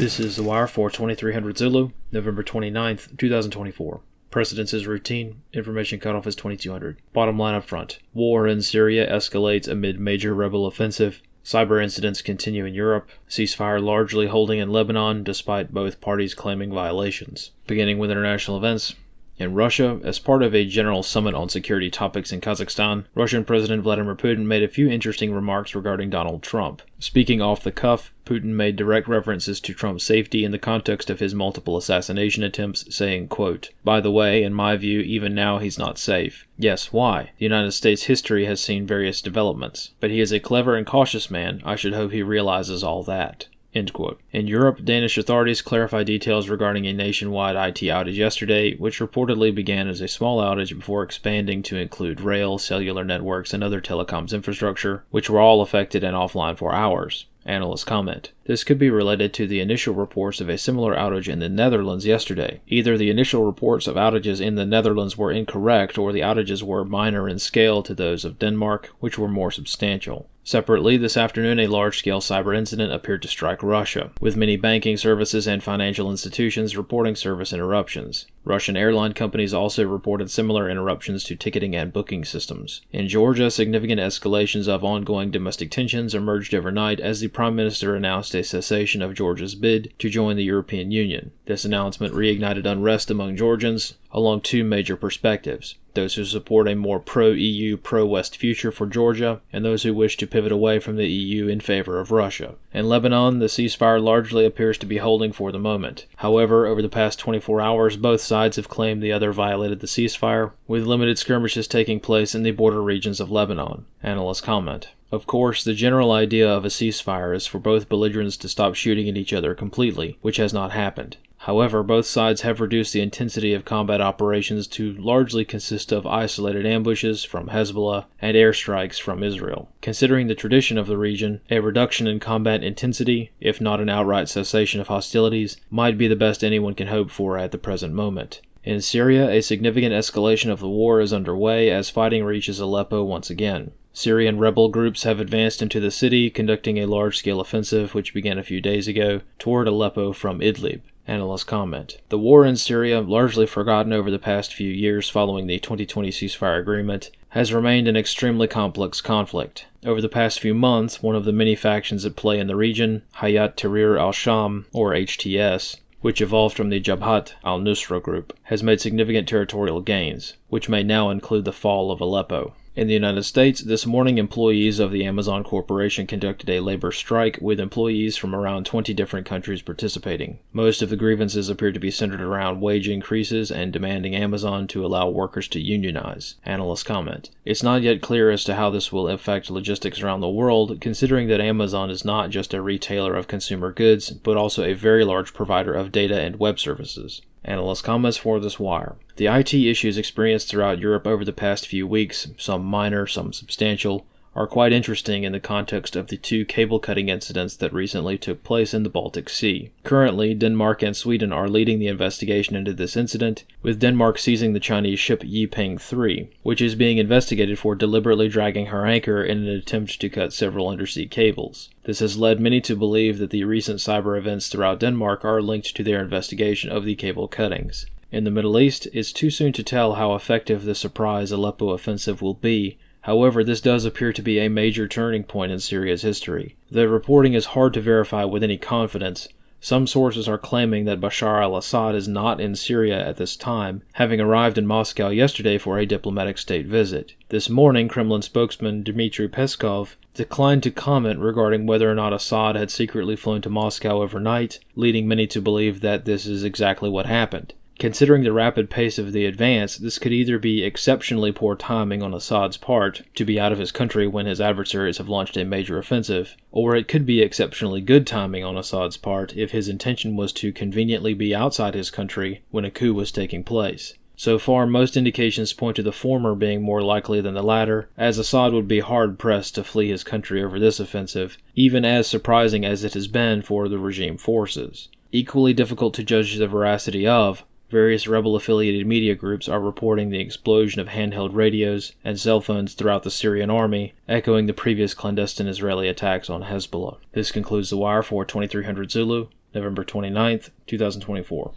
This is The Wire for 2300 Zulu, November 29th, 2024. Precedence is routine. Information cutoff is 2200. Bottom line up front. War in Syria escalates amid major rebel offensive. Cyber incidents continue in Europe. Ceasefire largely holding in Lebanon, despite both parties claiming violations. Beginning with international events. In Russia, as part of a general summit on security topics in Kazakhstan, Russian President Vladimir Putin made a few interesting remarks regarding Donald Trump. Speaking off the cuff, Putin made direct references to Trump's safety in the context of his multiple assassination attempts, saying, quote, "By the way, in my view, even now he's not safe. Yes, why? The United States history has seen various developments, but he is a clever and cautious man. I should hope he realizes all that." End quote. In Europe, Danish authorities clarified details regarding a nationwide IT outage yesterday, which reportedly began as a small outage before expanding to include rail, cellular networks, and other telecoms infrastructure, which were all affected and offline for hours. Analysts comment. This could be related to the initial reports of a similar outage in the Netherlands yesterday. Either the initial reports of outages in the Netherlands were incorrect, or the outages were minor in scale to those of Denmark, which were more substantial. Separately, this afternoon a large-scale cyber incident appeared to strike Russia, with many banking services and financial institutions reporting service interruptions. Russian airline companies also reported similar interruptions to ticketing and booking systems. In Georgia, significant escalations of ongoing domestic tensions emerged overnight as the Prime Minister announced a cessation of Georgia's bid to join the European Union. This announcement reignited unrest among Georgians along two major perspectives: those who support a more pro-EU, pro-West future for Georgia, and those who wish to pivot away from the EU in favor of Russia. In Lebanon, the ceasefire largely appears to be holding for the moment. However, over the past 24 hours, both sides have claimed the other violated the ceasefire, with limited skirmishes taking place in the border regions of Lebanon. Analysts comment. Of course, the general idea of a ceasefire is for both belligerents to stop shooting at each other completely, which has not happened. However, both sides have reduced the intensity of combat operations to largely consist of isolated ambushes from Hezbollah and airstrikes from Israel. Considering the tradition of the region, a reduction in combat intensity, if not an outright cessation of hostilities, might be the best anyone can hope for at the present moment. In Syria, a significant escalation of the war is underway as fighting reaches Aleppo once again. Syrian rebel groups have advanced into the city, conducting a large-scale offensive which began a few days ago toward Aleppo from Idlib. Analysts comment. The war in Syria, largely forgotten over the past few years following the 2020 ceasefire agreement, has remained an extremely complex conflict. Over the past few months, one of the many factions at play in the region, Hayat Tahrir al-Sham, or HTS, which evolved from the Jabhat al-Nusra group, has made significant territorial gains, which may now include the fall of Aleppo. In the United States, this morning employees of the Amazon Corporation conducted a labor strike with employees from around 20 different countries participating. Most of the grievances appear to be centered around wage increases and demanding Amazon to allow workers to unionize. Analysts comment. It's not yet clear as to how this will affect logistics around the world, considering that Amazon is not just a retailer of consumer goods, but also a very large provider of data and web services. Analyst comments for this wire. The IT issues experienced throughout Europe over the past few weeks, some minor, some substantial, are quite interesting in the context of the two cable-cutting incidents that recently took place in the Baltic Sea. Currently, Denmark and Sweden are leading the investigation into this incident, with Denmark seizing the Chinese ship Yiping 3, which is being investigated for deliberately dragging her anchor in an attempt to cut several undersea cables. This has led many to believe that the recent cyber events throughout Denmark are linked to their investigation of the cable cuttings. In the Middle East, it's too soon to tell how effective the surprise Aleppo offensive will be. However, this does appear to be a major turning point in Syria's history. The reporting is hard to verify with any confidence. Some sources are claiming that Bashar al-Assad is not in Syria at this time, having arrived in Moscow yesterday for a diplomatic state visit. This morning, Kremlin spokesman Dmitry Peskov declined to comment regarding whether or not Assad had secretly flown to Moscow overnight, leading many to believe that this is exactly what happened. Considering the rapid pace of the advance, this could either be exceptionally poor timing on Assad's part to be out of his country when his adversaries have launched a major offensive, or it could be exceptionally good timing on Assad's part if his intention was to conveniently be outside his country when a coup was taking place. So far, most indications point to the former being more likely than the latter, as Assad would be hard-pressed to flee his country over this offensive, even as surprising as it has been for the regime forces. Equally difficult to judge the veracity of, various rebel-affiliated media groups are reporting the explosion of handheld radios and cell phones throughout the Syrian army, echoing the previous clandestine Israeli attacks on Hezbollah. This concludes The Wire for 2300 Zulu, November 29th, 2024.